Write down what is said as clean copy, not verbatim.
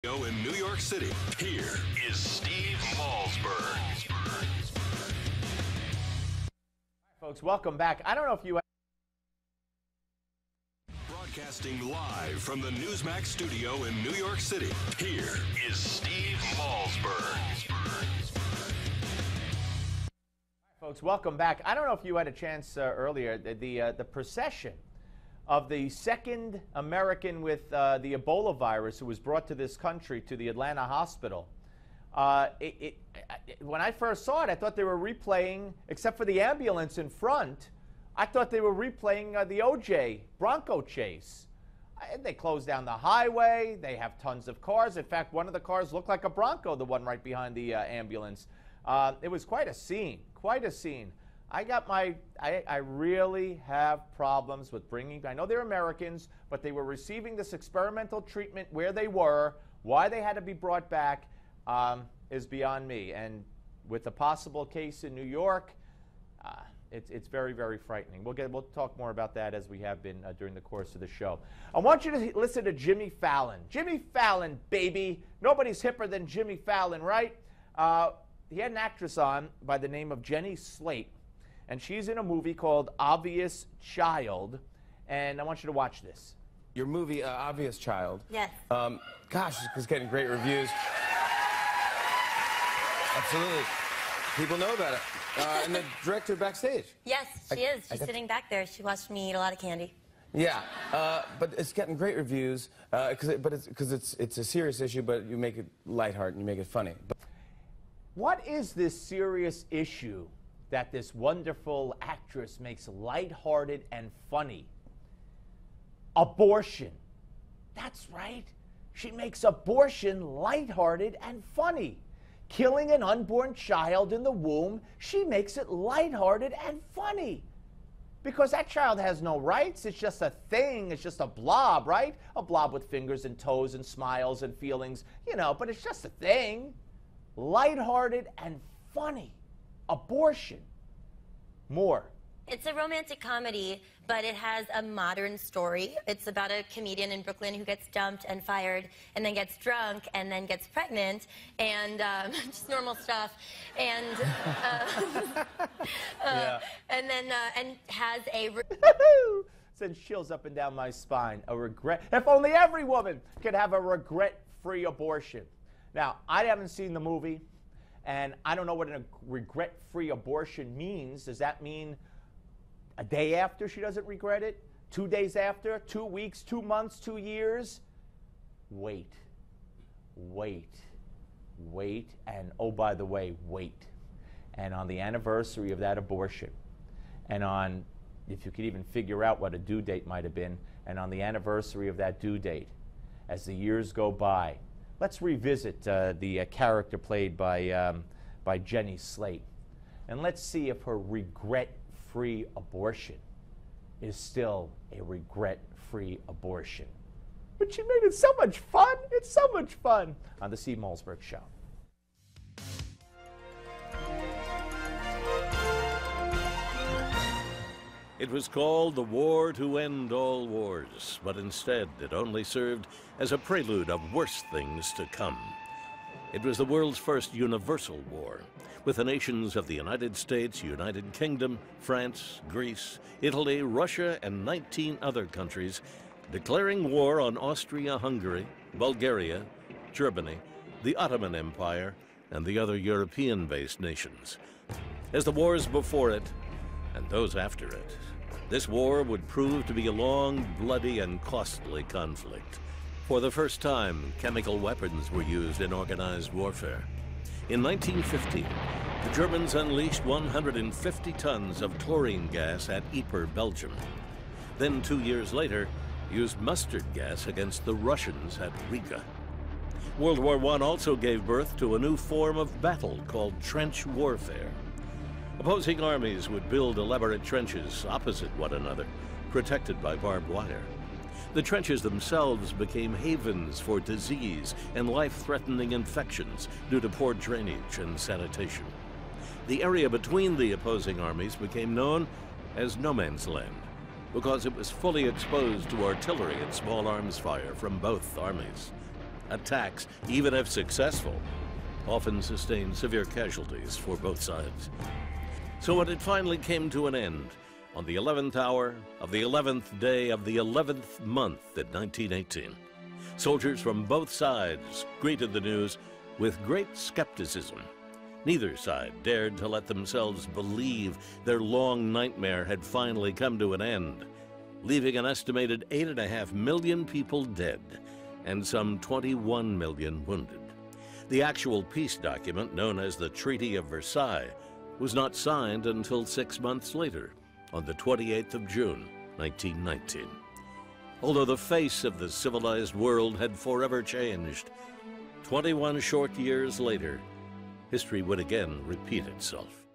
In New York City, here is Steve Malzberg. Folks, welcome back. I don't know if you... Broadcasting live from the Newsmax studio in New York City, here is Steve Malzberg. Folks, welcome back. I don't know if you had a chance earlier, the procession of the second American with the Ebola virus who was brought to this country, to the Atlanta hospital. When I first saw it, I thought they were replaying, except for the ambulance in front, I thought they were replaying the OJ Bronco chase. They closed down the highway. They have tons of cars. In fact, one of the cars looked like a Bronco, the one right behind the ambulance. It was quite a scene, quite a scene. I really have problems with bringing, I know they're Americans, but they were receiving this experimental treatment where they were. Why they had to be brought back is beyond me. And with the possible case in New York, it's very, very frightening. We'll talk more about that as we have been during the course of the show. I want you to listen to Jimmy Fallon. Jimmy Fallon, baby. Nobody's hipper than Jimmy Fallon, right? He had an actress on by the name of Jenny Slate, and she's in a movie called Obvious Child, and I want you to watch this. Your movie, Obvious Child. Yes. Gosh, it's getting great reviews. Absolutely. People know about it. And the director backstage. Yes, she is. She's sitting back there. She watched me eat a lot of candy. Yeah, but it's getting great reviews because it's a serious issue, but you make it lighthearted and you make it funny. What is this serious issue that this wonderful actress makes lighthearted and funny? Abortion. That's right. She makes abortion lighthearted and funny. Killing an unborn child in the womb, she makes it lighthearted and funny. Because that child has no rights. It's just a thing. It's just a blob, right? A blob with fingers and toes and smiles and feelings, you know, but it's just a thing. Lighthearted and funny. Abortion. More. It's a romantic comedy, but it has a modern story. It's about a comedian in Brooklyn who gets dumped and fired and then gets drunk and then gets pregnant and just normal stuff. And and has a... Sends chills up and down my spine. A regret. If only every woman could have a regret-free abortion. Now, I haven't seen the movie, and I don't know what a regret-free abortion means. Does that mean a day after she doesn't regret it? 2 days after? 2 weeks? 2 months? 2 years? Wait. Wait. Wait. And, oh, by the way, wait. And on the anniversary of that abortion, and on, if you could even figure out what a due date might have been, and on the anniversary of that due date, as the years go by, let's revisit the character played by Jenny Slate, and let's see if her regret-free abortion is still a regret-free abortion. But she made it so much fun. It's so much fun on the Steve Malzberg Show. It was called the War to End All Wars, but instead it only served as a prelude of worse things to come. It was the world's first universal war, with the nations of the United States, United Kingdom, France, Greece, Italy, Russia, and 19 other countries declaring war on Austria-Hungary, Bulgaria, Germany, the Ottoman Empire, and the other European-based nations. As the wars before it, and those after it, this war would prove to be a long, bloody, and costly conflict. For the first time, chemical weapons were used in organized warfare. In 1915, the Germans unleashed 150 tons of chlorine gas at Ypres, Belgium. Then 2 years later, used mustard gas against the Russians at Riga. World War I also gave birth to a new form of battle called trench warfare. Opposing armies would build elaborate trenches opposite one another, protected by barbed wire. The trenches themselves became havens for disease and life-threatening infections due to poor drainage and sanitation. The area between the opposing armies became known as no man's land because it was fully exposed to artillery and small arms fire from both armies. attacks, even if successful, often sustained severe casualties for both sides. So when it finally came to an end, on the 11th hour of the 11th day of the 11th month in 1918, soldiers from both sides greeted the news with great skepticism. Neither side dared to let themselves believe their long nightmare had finally come to an end, leaving an estimated 8.5 million people dead and some 21 million wounded. The actual peace document, known as the Treaty of Versailles, was not signed until 6 months later, on the 28th of June, 1919. Although the face of the civilized world had forever changed, 21 short years later, history would again repeat itself.